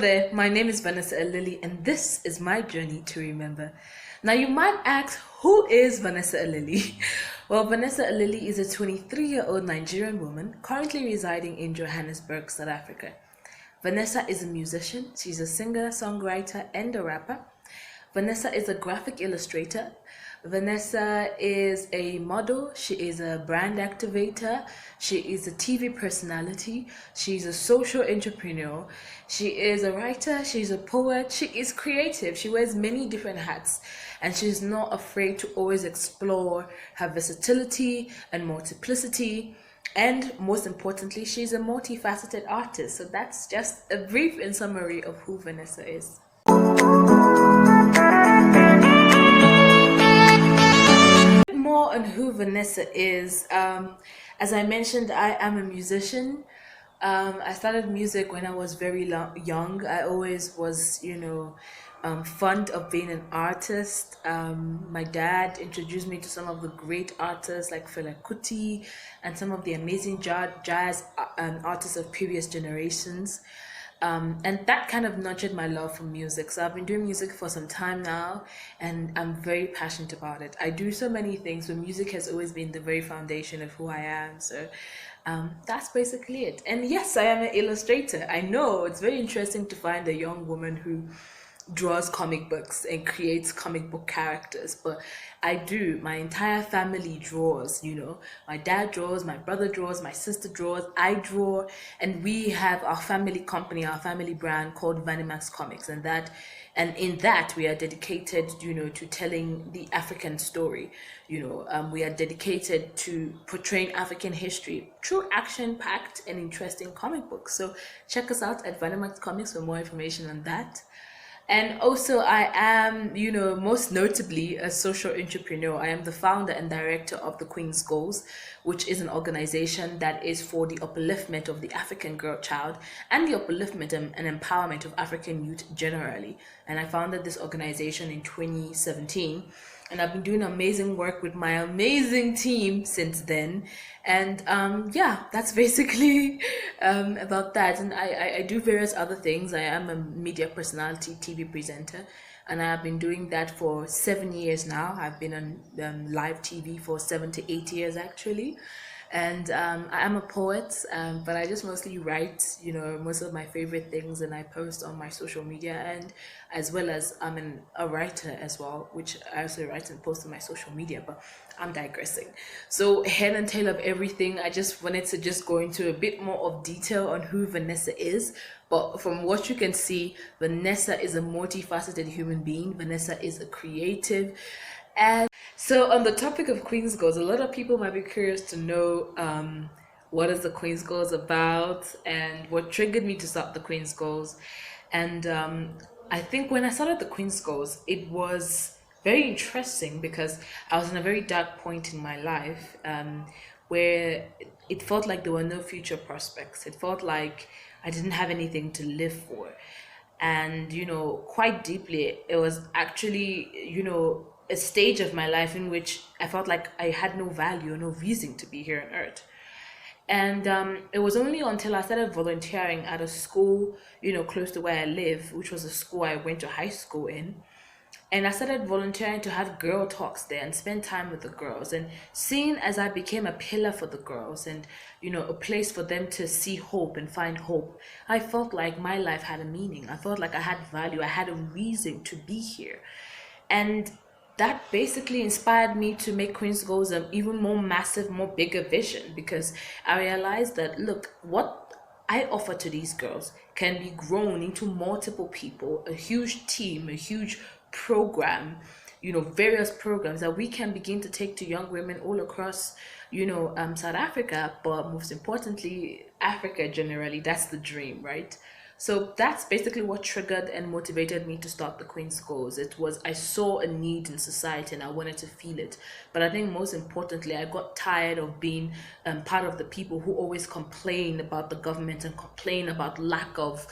there, my name is Vanessa Alily, and this is my journey to remember. Now, you might ask, who is Vanessa Alily? Well, Vanessa Alily is a 23-year-old Nigerian woman currently residing in Johannesburg, South Africa. Vanessa is a musician, she's a singer, songwriter, and a rapper. Vanessa is a graphic illustrator. Vanessa is a model, she is a brand activator, she is a TV personality, she's a social entrepreneur, she is a writer, she's a poet, she is creative, she wears many different hats, and she's not afraid to always explore her versatility and multiplicity. And most importantly, she's a multifaceted artist. So that's just a brief in summary of who Vanessa is. More on who Vanessa is. As I mentioned, I am a musician. I started music when I was very young. I always was, fond of being an artist. My dad introduced me to some of the great artists like Fela Kuti and some of the amazing jazz artists of previous generations. And that kind of nurtured my love for music. So I've been doing music for some time now, and I'm very passionate about it. I do so many things, but music has always been the very foundation of who I am. So that's basically it. And yes, I am an illustrator. I know it's very interesting to find a young woman who draws comic books and creates comic book characters, but I do. My entire family draws. My dad draws, my brother draws, my sister draws, I draw, and we have our family company, our family brand called Vanimax Comics, and in that we are dedicated to telling the African story. We are dedicated to portraying African history through action-packed and interesting comic books. So check us out at Vanimax Comics for more information on that. And also, I am, most notably a social entrepreneur. I am the founder and director of the Queen's Goals, which is an organization that is for the upliftment of the African girl child and the upliftment and empowerment of African youth generally. And I founded this organization in 2017. And I've been doing amazing work with my amazing team since then. And that's basically about that. And I do various other things. I am a media personality, TV presenter, and I have been doing that for 7 years now. I've been on live TV for 7 to 8 years actually. And I am a poet, but I just mostly write, most of my favorite things, and I post on my social media, and as well as I'm a writer as well, which I also write and post on my social media, but I'm digressing. So head and tail of everything, I just wanted to just go into a bit more of detail on who Vanessa is. But from what you can see, Vanessa is a multifaceted human being. Vanessa is a creative. And so on the topic of Queen's Goals, a lot of people might be curious to know what is the Queen's Goals about and what triggered me to start the Queen's Goals. And I think when I started the Queen's Goals, it was very interesting because I was in a very dark point in my life where it felt like there were no future prospects. It felt like I didn't have anything to live for. And, quite deeply, it was actually, a stage of my life in which I felt like I had no value or no reason to be here on earth. And it was only until I started volunteering at a school, close to where I live, which was a school I went to high school in. And I started volunteering to have girl talks there and spend time with the girls. And seeing as I became a pillar for the girls and, a place for them to see hope and find hope, I felt like my life had a meaning. I felt like I had value. I had a reason to be here. And that basically inspired me to make Queen's Goals an even more massive, more bigger vision, because I realized that, look, what I offer to these girls can be grown into multiple people, a huge team, a huge program, various programs that we can begin to take to young women all across, South Africa, but most importantly, Africa generally. That's the dream, right? So that's basically what triggered and motivated me to start the Queen's Goals. It was, I saw a need in society and I wanted to feel it. But I think most importantly, I got tired of being part of the people who always complain about the government and complain about lack of,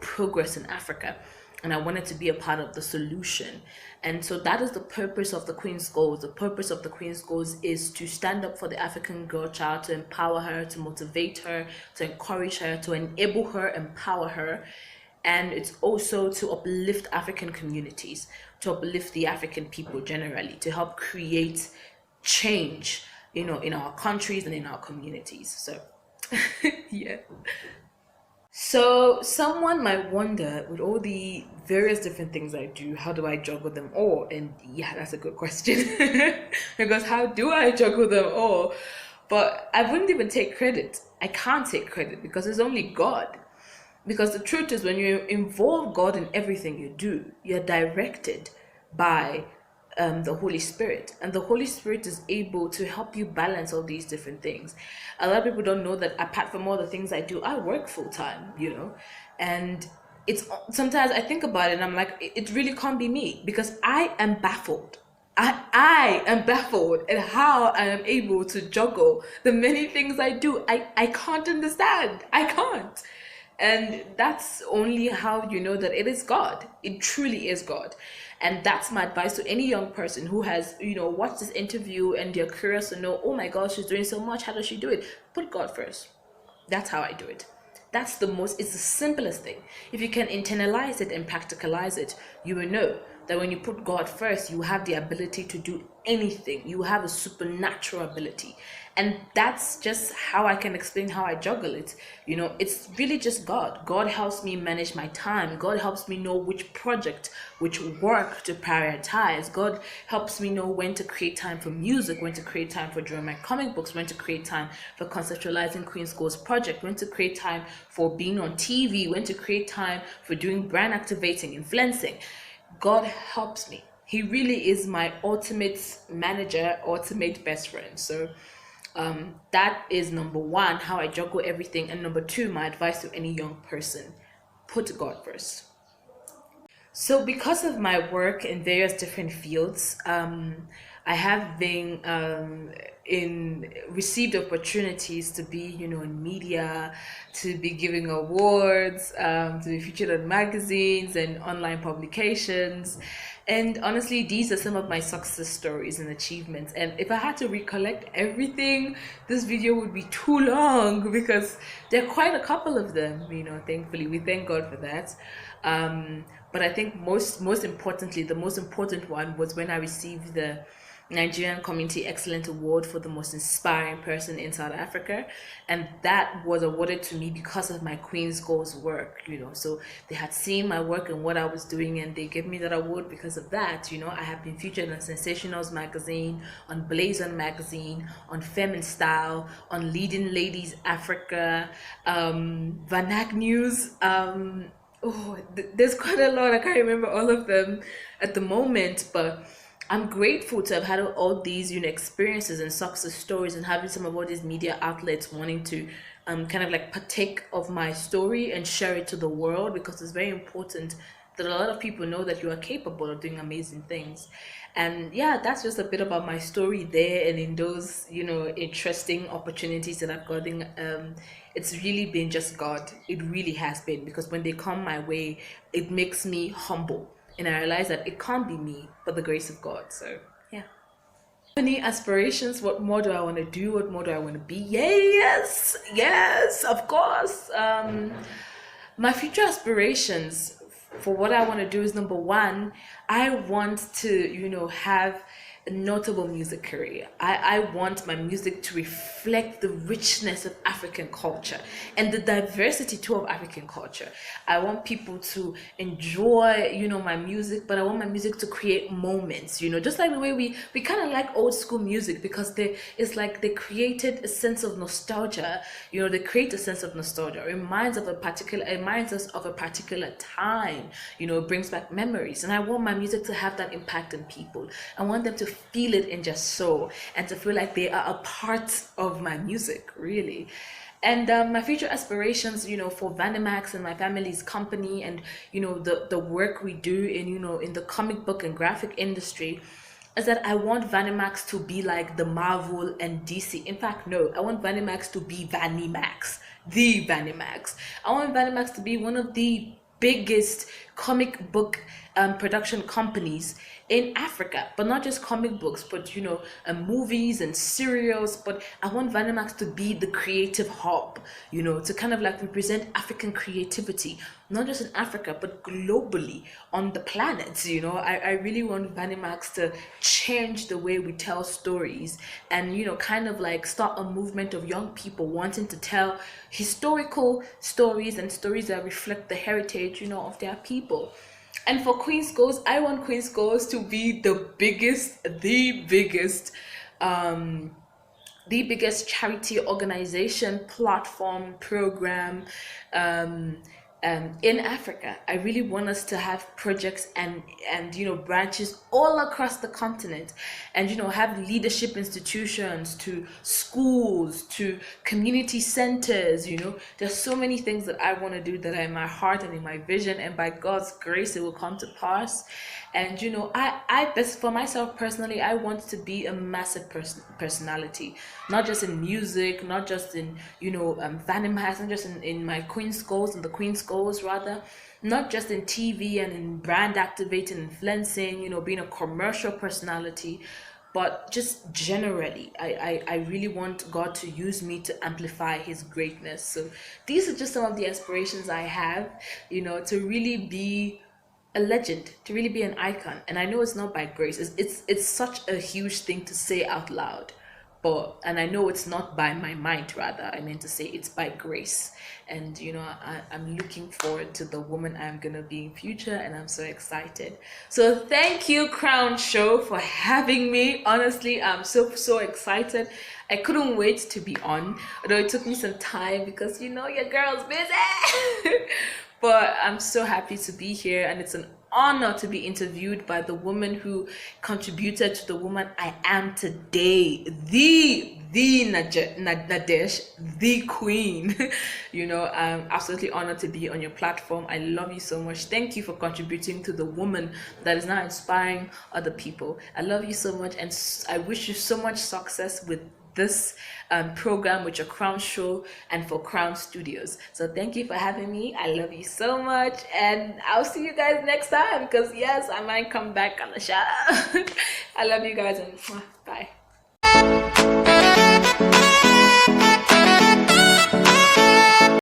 progress in Africa. And I wanted to be a part of the solution. And so that is the purpose of the Queen's Goals. The purpose of the Queen's Goals is to stand up for the African girl child, to empower her, to motivate her, to encourage her, to enable her, empower her, and it's also to uplift African communities, to uplift the African people generally, to help create change, in our countries and in our communities. So, yeah. So, someone might wonder, with all the various different things I do, how do I juggle them all? And yeah, that's a good question. Because how do I juggle them all? But I wouldn't even take credit. I can't take credit because it's only God. Because the truth is, when you involve God in everything you do, you're directed by the Holy Spirit. And the Holy Spirit is able to help you balance all these different things. A lot of people don't know that apart from all the things I do, I work full time, and it's sometimes I think about it and I'm like, it really can't be me because I am baffled. I am baffled at how I am able to juggle the many things I do. I can't understand. I can't. And that's only how you know that it is God. It truly is God. And that's my advice to any young person who has, watched this interview and they're curious to know, oh my God, she's doing so much. How does she do it? Put God first. That's how I do it. It's the simplest thing. If you can internalize it and practicalize it, you will know that when you put God first, you have the ability to do anything. You have a supernatural ability. And that's just how I can explain how I juggle it. It's really just God. God helps me manage my time. God helps me know which project, which work to prioritize. God helps me know when to create time for music, when to create time for drawing my comic books, when to create time for conceptualizing Queen's Goals project, when to create time for being on TV, when to create time for doing brand activating, influencing. God helps me. He really is my ultimate manager, ultimate best friend. So that is number one, how I juggle everything. And number two, my advice to any young person, put God first. So because of my work in various different fields, I have been in received opportunities to be, in media, to be giving awards, to be featured on magazines and online publications. And honestly, these are some of my success stories and achievements. And if I had to recollect everything, this video would be too long because there are quite a couple of them, thankfully. We thank God for that. But I think most importantly, the most important one was when I received the Nigerian Community Excellence Award for the most inspiring person in South Africa. And that was awarded to me because of my Queen's Goals work, So they had seen my work and what I was doing, and they gave me that award because of that. I have been featured on Sensationals magazine, on Blazon magazine, on Femme in Style, on Leading Ladies Africa, Vanak News. There's quite a lot. I can't remember all of them at the moment, but I'm grateful to have had all these, experiences and success stories, and having some of all these media outlets wanting to kind of like partake of my story and share it to the world, because it's very important that a lot of people know that you are capable of doing amazing things. And yeah, that's just a bit about my story there. And in those, interesting opportunities that I've gotten, it's really been just God. It really has been, because when they come my way, it makes me humble. And I realize that it can't be me, but the grace of God. So, yeah. Any aspirations? What more do I want to do? What more do I want to be? Yes, of course. My future aspirations for what I want to do is, number one, I want to, have a notable music career. I want my music to reflect the richness of African culture and the diversity too of African culture. I want people to enjoy, my music, but I want my music to create moments, just like the way we kind of like old school music, because it's like they created a sense of nostalgia. They create a sense of nostalgia. It reminds us of a particular time. It brings back memories, and I want my music to have that impact on people. I want them to feel it in their soul and to feel like they are a part of my music, really. And my future aspirations, for Vanimax and my family's company, and the work we do in the comic book and graphic industry, is that I want Vanimax to be like the Marvel and DC. In fact, no, I want Vanimax to be Vanimax, the Vanimax. I want Vanimax to be one of the biggest comic book production companies in Africa, but not just comic books, but movies and serials. But I want Vanemax to be the creative hub, to kind of like represent African creativity, not just in Africa, but globally on the planet. I really want Vanemax to change the way we tell stories, and kind of like start a movement of young people wanting to tell historical stories and stories that reflect the heritage, of their people. And for Queen's Goals, I want Queen's Goals to be um, the biggest charity organization, platform, program, um, in Africa. I really want us to have projects and branches all across the continent, and have leadership institutions, to schools, to community centers. There's so many things that I want to do that are in my heart and in my vision, and by God's grace it will come to pass. And I this for myself personally, I want to be a massive personality, not just in music, not just in Vanimhas, not just in my Queen's Goals and the Queen's Goals rather, not just in TV and in brand activating, influencing, being a commercial personality, but just generally. I really want God to use me to amplify his greatness. So these are just some of the aspirations I have, to really be a legend, to really be an icon. And I know it's not by grace. It's such a huge thing to say out loud, and I know it's not by my mind, rather I meant to say it's by grace. And I'm looking forward to the woman I'm gonna be in future, and I'm so excited. So thank you, Crown Show, for having me. Honestly, I'm so excited. I couldn't wait to be on, although it took me some time because your girl's busy. But I'm so happy to be here, and it's an honor to be interviewed by the woman who contributed to the woman I am today, the Nadege, the queen. I'm absolutely honored to be on your platform. I love you so much. Thank you for contributing to the woman that is now inspiring other people. I love you so much, and I wish you so much success with this program, with your Crown Show and for Crown Studios. So thank you for having me. I love you so much, and I'll see you guys next time, because yes, I might come back on the show. I love you guys, and